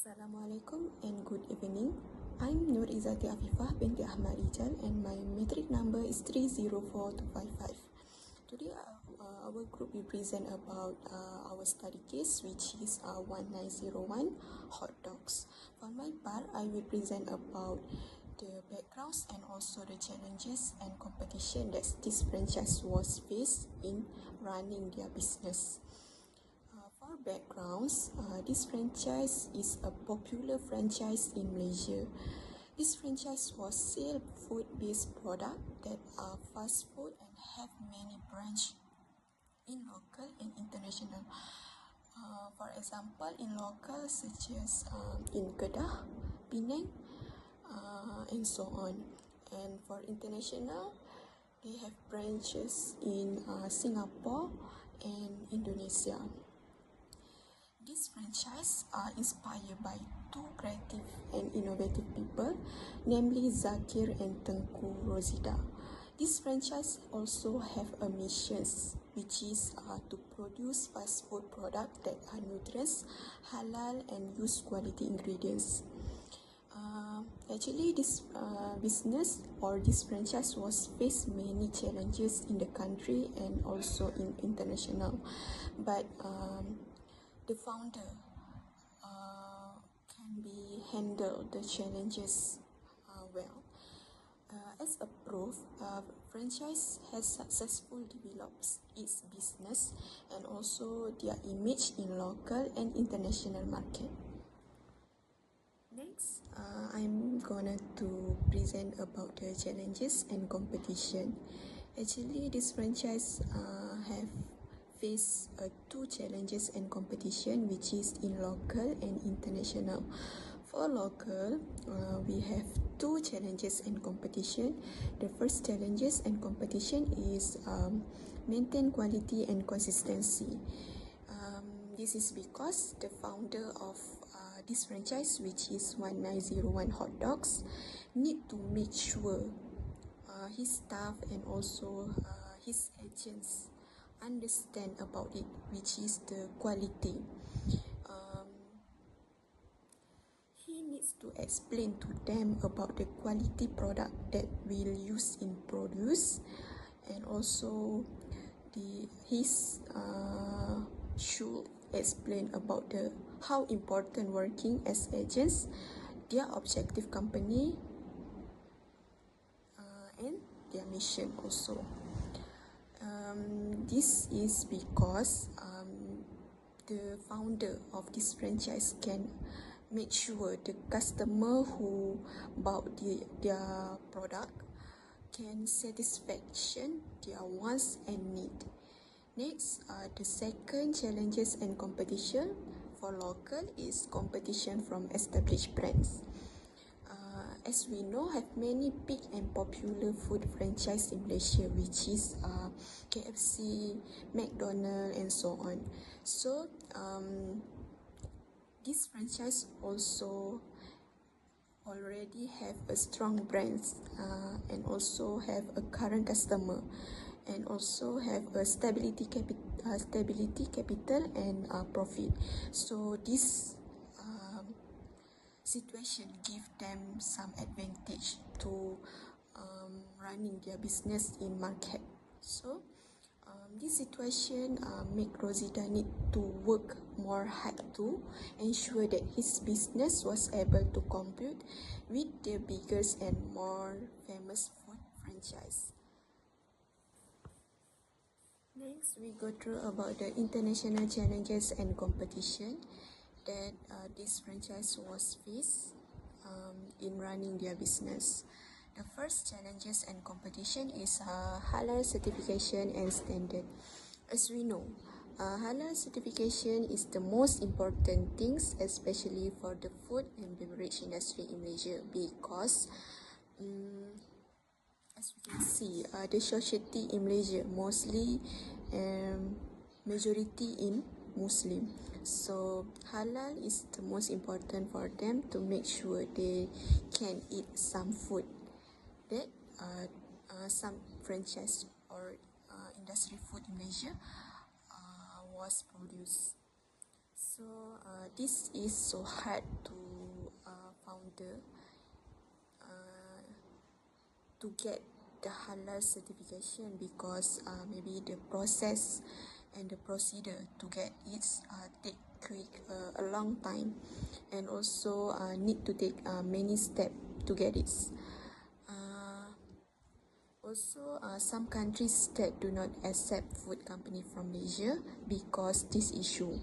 Assalamualaikum and good evening. I'm Nur Izzati Afifah binti Ahmad Rijal and my matric number is 304255. Today our group will present about our study case, which is 1901 hot dogs. For my part, I will present about the backgrounds and also the challenges and competition that this franchise was faced in running their business. For backgrounds, this franchise is a popular franchise in Malaysia. This franchise was sell food-based product that are fast food and have many branches in local and international. For example, in local such as in Kedah, Penang, and so on. And for international, they have branches in Singapore and Indonesia. This franchise are inspired by two creative and innovative people, namely Zakir and Tengku Rosida. This franchise also have a mission, which is to produce fast food products that are nutritious, halal, and use quality ingredients. Actually, this business or this franchise was faced many challenges in the country and also in international, but the founder can be handle the challenges well. As a proof, franchise has successfully developed its business and also their image in local and international market. Next, I'm gonna to present about the challenges and competition. Actually, this franchise have face two challenges and competition, which is in local and international. For local, we have two challenges and competition. The first challenges and competition is maintain quality and consistency. This is because the founder of this franchise, which is 1901 hot dogs, need to make sure his staff and also his agents understand about it, which is the quality. He needs to explain to them about the quality product that we'll use in produce, and also his should explain about the how important working as agents, their objective company, and their mission also. This is because the founder of this franchise can make sure the customer who bought their product can satisfaction their wants and need. Next, the second challenges and competition for local is competition from established brands. As we know, have many big and popular food franchise in Malaysia, which is KFC, McDonald's, and so on. So, this franchise also already have a strong brands and also have a current customer, and also have a stability capital and profit. So this situation give them some advantage to running their business in market. So this situation make Rosida need to work more hard to ensure that his business was able to compete with the biggest and more famous food franchise. Next, we go through about the international challenges and competition that this franchise was faced in running their business. The first challenges and competition is halal certification and standard. As we know, halal certification is the most important things, especially for the food and beverage industry in Malaysia, because as we can see, the society in Malaysia mostly majority in Muslim. So halal is the most important for them to make sure they can eat some food that some franchise or industry food in Malaysia was produced. This is so hard to founder to get the halal certification because maybe the process and the procedure to get it take a long time, and also need to take many steps to get it. Some countries that do not accept food company from Malaysia because this issue.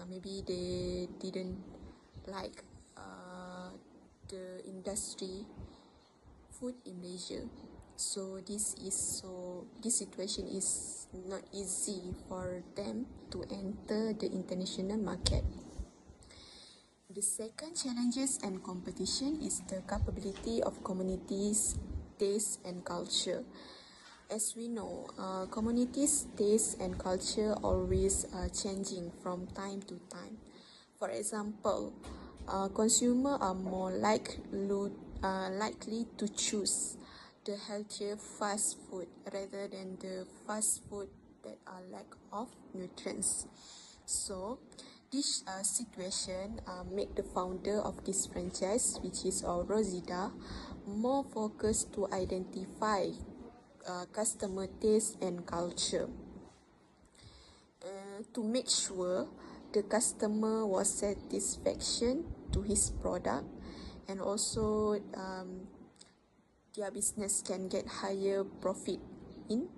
Maybe they didn't like the industry food in Malaysia. So this situation is not easy for them to enter the international market. The second challenges and competition is the capability of communities, taste and culture. As we know, communities' taste and culture always changing from time to time. For example, consumers are more likely to choose the healthier fast food rather than the fast food that are lack of nutrients. So, this situation make the founder of this franchise, which is Rosida, more focused to identify customer taste and culture to make sure the customer was satisfaction to his product, and also their business can get higher profit in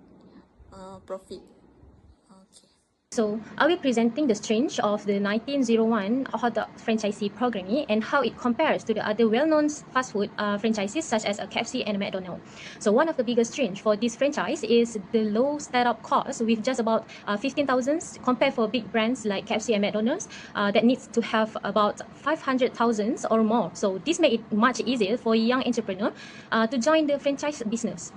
profit. So, I'll be presenting the strength of the 1901 hot dog franchisee programming and how it compares to the other well-known fast food franchises such as a KFC and a McDonald's. So, one of the biggest strengths for this franchise is the low startup cost with just about 15,000 compared for big brands like KFC and McDonald's that needs to have about 500,000 or more. So, this makes it much easier for a young entrepreneur to join the franchise business.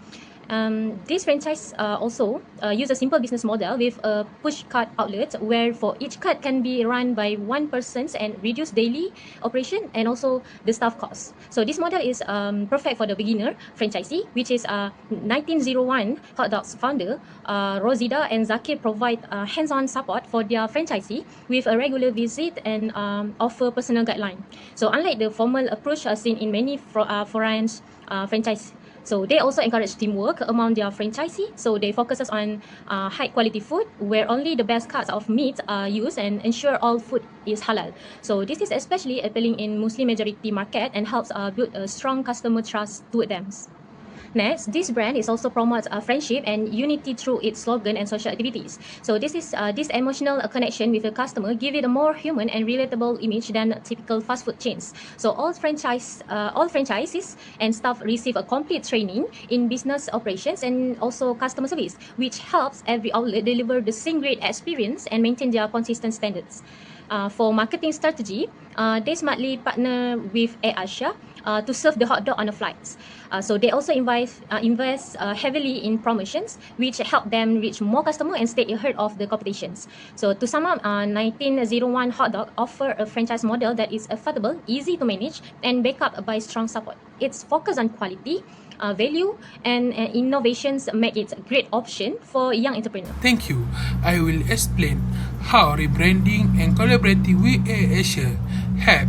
This franchise also use a simple business model with a push cart outlet where for each cart can be run by one person and reduce daily operation and also the staff costs. So this model is perfect for the beginner franchisee, which is 1901 Hot Dogs founder Rosida and Zakir provide hands-on support for their franchisee with a regular visit and offer personal guideline. So unlike the formal approach seen in many foreign franchise. So they also encourage teamwork among their franchisee. So they focuses on high quality food where only the best cuts of meat are used and ensure all food is halal. So this is especially appealing in Muslim majority market and helps build a strong customer trust to them. Next, this brand is also promotes friendship and unity through its slogan and social activities. So this emotional connection with the customer give it a more human and relatable image than typical fast food chains. So all franchises and staff receive a complete training in business operations and also customer service, which helps every outlet deliver the same great experience and maintain their consistent standards. For marketing strategy, they smartly partner with Air Asia to serve the hot dog on the flights. So they also invest heavily in promotions, which help them reach more customers and stay ahead of the competitions. So to sum up, 1901 Hot Dog offer a franchise model that is affordable, easy to manage, and backed up by strong support. It's focused on quality, value, and innovations make it a great option for young entrepreneurs. Thank you. I will explain how rebranding and collaborating with Air Asia help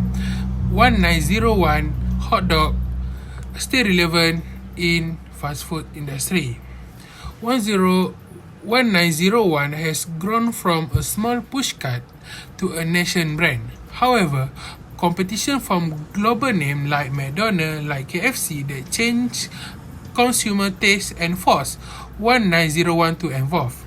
1901 Hot Dog stay relevant in fast food industry. 1901 has grown from a small pushcart to a nation brand. However, competition from global names like McDonald's, like KFC that change consumer taste and force 1901 to evolve.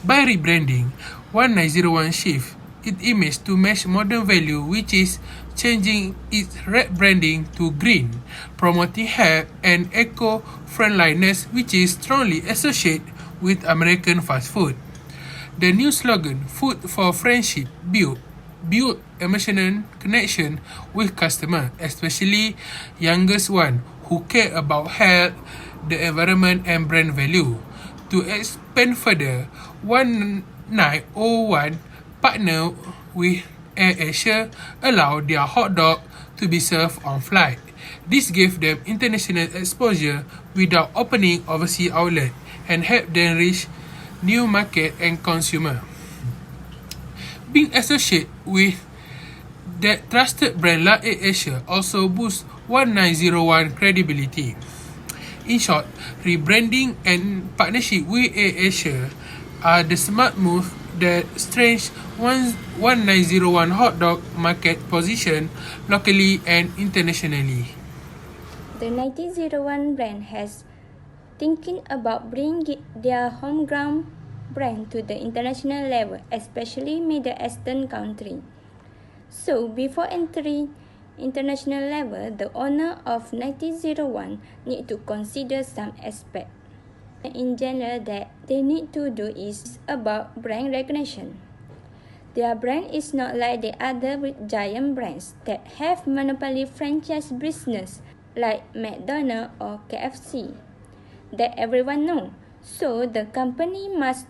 By rebranding, 1901 shift its image to match modern value, which is changing its red branding to green, promoting health and eco-friendliness, which is strongly associated with American fast food. The new slogan, Food for Friendship, build emotional connection with customer, especially youngest one who care about health, the environment and brand value. To expand further, 1901 partner with Air Asia allow their hot dog to be served on flight. This gave them international exposure without opening overseas outlet and help them reach new market and consumer. being associated with that trusted brand like Asia also boosts 1901 credibility. In short, rebranding and partnership with Asia are the smart move that strengthens 1901 hot dog market position locally and internationally. The 1901 brand has thinking about bringing their homegrown brand to the international level, especially Middle Eastern country. So before entering international level, the owner of 1901 need to consider some aspect. In general, that they need to do is about brand recognition. Their brand is not like the other giant brands that have monopoly franchise business like McDonald's or KFC that everyone know. So the company must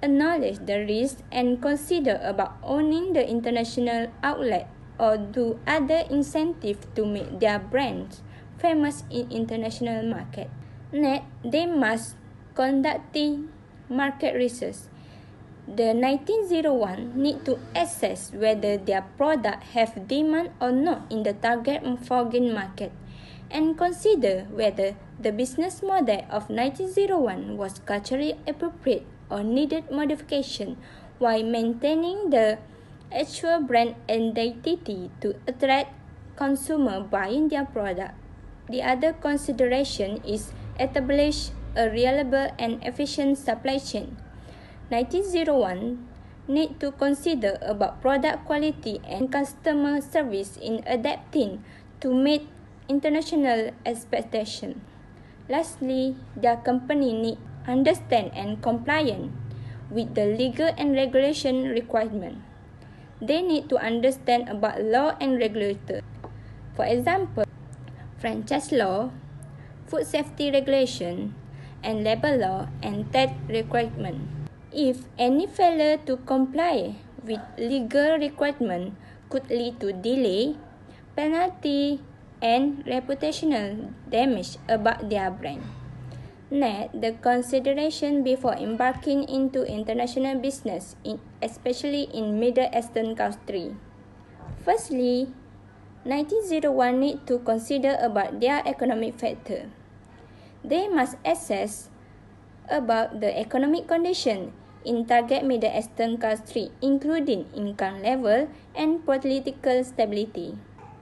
acknowledge the risk and consider about owning the international outlet or do other incentive to make their brands famous in international market. Next, they must conducting market research. The 1901 need to assess whether their product have demand or not in the target foreign market and consider whether the business model of 1901 was culturally appropriate or needed modification while maintaining the actual brand identity to attract consumer buying their product. The other consideration is establish a reliable and efficient supply chain. 1901 need to consider about product quality and customer service in adapting to meet international expectations. Lastly, their company need understand and compliant with the legal and regulation requirement. They need to understand about law and regulator. For example, franchise law, food safety regulation, and labor law and tax requirement. If any failure to comply with legal requirement could lead to delay, penalty, and reputational damage about their brand. Next, the consideration before embarking into international business, especially in Middle Eastern countries. Firstly, 1901 need to consider about their economic factor. They must assess about the economic condition in target Middle Eastern countries, including income level and political stability.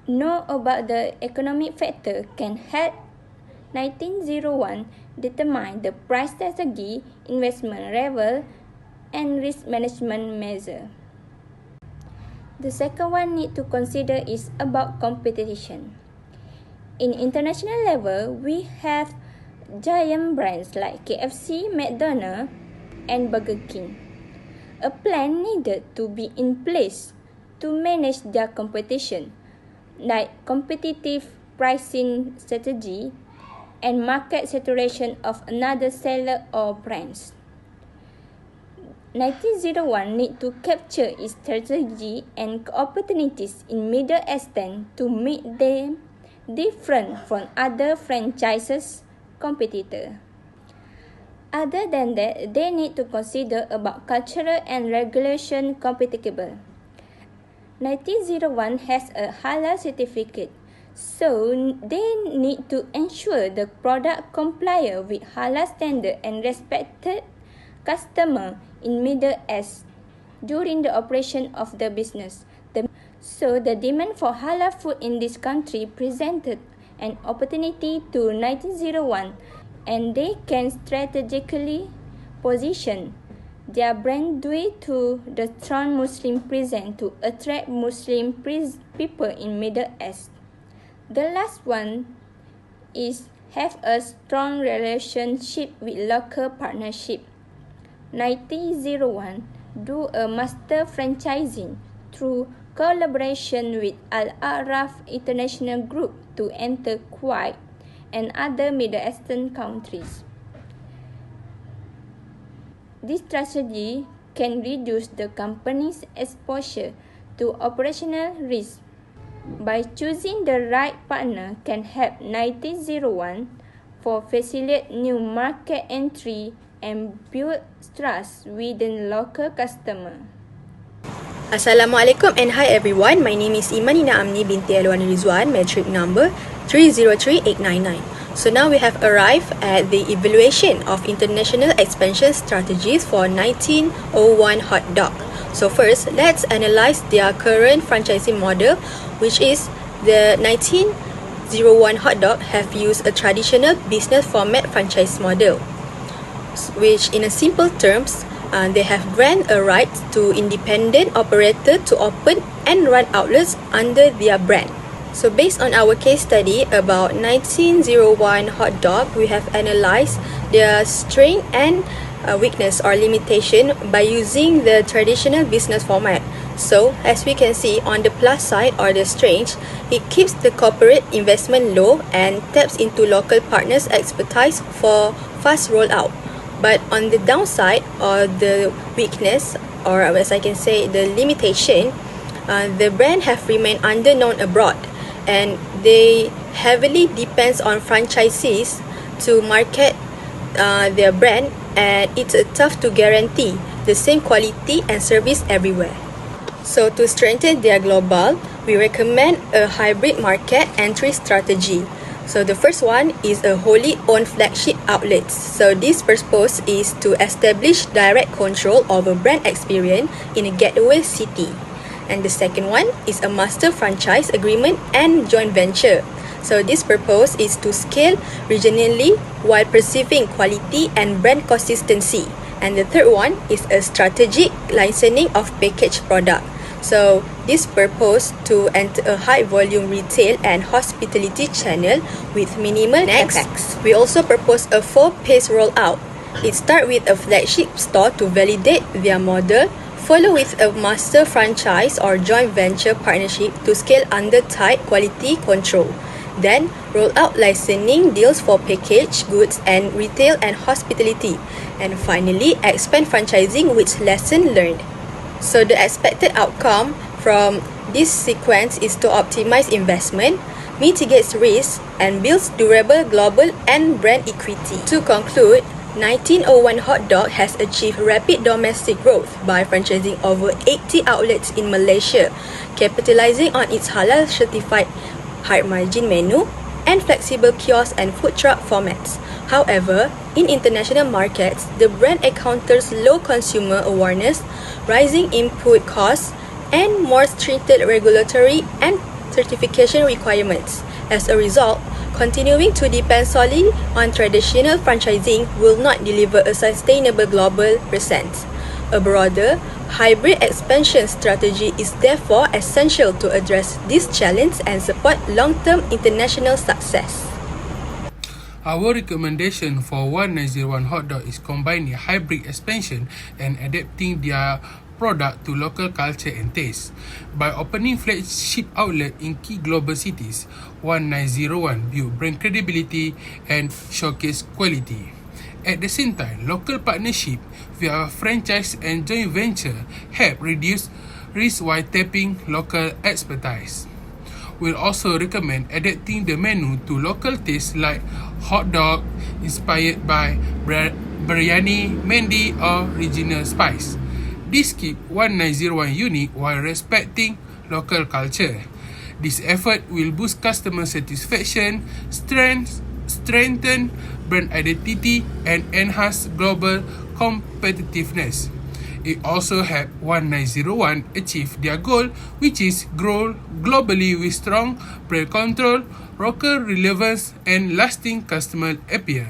Know about the economic factor can help 1901 determine the price strategy, investment level, and risk management measure. The second one need to consider is about competition. In international level, we have giant brands like KFC, McDonald's, and Burger King. A plan needed to be in place to manage their competition, like competitive pricing strategy and market saturation of another seller or brands. 1901 need to capture its strategy and opportunities in Middle Eastern to make them different from other franchises competitor. Other than that, they need to consider about cultural and regulation compatible. 1901 has a halal certificate, so they need to ensure the product comply with halal standard and respected customer in Middle East during the operation of the business. So the demand for halal food in this country presented an opportunity to 1901, and they can strategically position their brand due to the strong Muslim presence to attract Muslim people in Middle East. The last one is have a strong relationship with local partnership. 1901 do a master franchising through collaboration with Al-Araf International Group to enter Kuwait and other Middle Eastern countries. This strategy can reduce the company's exposure to operational risk. By choosing the right partner can help 1901 for facilitate new market entry and build trust within local customer. Assalamualaikum and hi everyone. My name is Imanina Amni binti Alwan Rizwan, metric number 303899. So now we have arrived at the evaluation of international expansion strategies for 1901 Hot Dog. So first, let's analyze their current franchising model, which is the 1901 Hot Dog have used a traditional business format franchise model, which in a simple terms, they have granted a right to independent operator to open and run outlets under their brand. So based on our case study about 1901 Hot Dog, we have analyzed their strength and weakness or limitation by using the traditional business format. So as we can see on the plus side or the strength, it keeps the corporate investment low and taps into local partners' expertise for fast rollout. But on the downside or the weakness, or as I can say the limitation, the brand have remained underknown abroad, and they heavily depends on franchisees to market their brand, and it's tough to guarantee the same quality and service everywhere. So to strengthen their global, we recommend a hybrid market entry strategy. So the first one is a wholly owned flagship outlet. So this purpose is to establish direct control over brand experience in a gateway city. And the second one is a master franchise agreement and joint venture. So this purpose is to scale regionally while preserving quality and brand consistency. And the third one is a strategic licensing of packaged product. So this purpose to enter a high volume retail and hospitality channel with minimal capex. We also propose a 4-phase rollout. It starts with a flagship store to validate their model, follow with a master franchise or joint venture partnership to scale under tight quality control. Then roll out licensing deals for packaged goods and retail and hospitality. And finally, expand franchising with lesson learned. So the expected outcome from this sequence is to optimize investment, mitigates risk, and builds durable global and brand equity. To conclude, 1901 Hot Dog has achieved rapid domestic growth by franchising over 80 outlets in Malaysia, capitalizing on its halal certified high margin menu and flexible kiosk and food truck formats. However, in international markets, the brand encounters low consumer awareness, rising input costs, and more stringent regulatory and certification requirements. As a result, continuing to depend solely on traditional franchising will not deliver a sustainable global presence. A broader, hybrid expansion strategy is therefore essential to address this challenge and support long-term international success. Our recommendation for 1901 Hot Dog is combining hybrid expansion and adapting their product to local culture and taste. By opening flagship outlet in key global cities, 1901 build brand credibility and showcase quality. At the same time, local partnership via franchise and joint venture help reduce risk while tapping local expertise. We'll also recommend adapting the menu to local tastes like hot dog inspired by biryani, mandi, or regional spice. This keeps 1901 unique while respecting local culture. This effort will boost customer satisfaction, strengthen brand identity, and enhance global competitiveness. It also helped 1901 achieve their goal, which is grow globally with strong brand control, local relevance, and lasting customer appeal.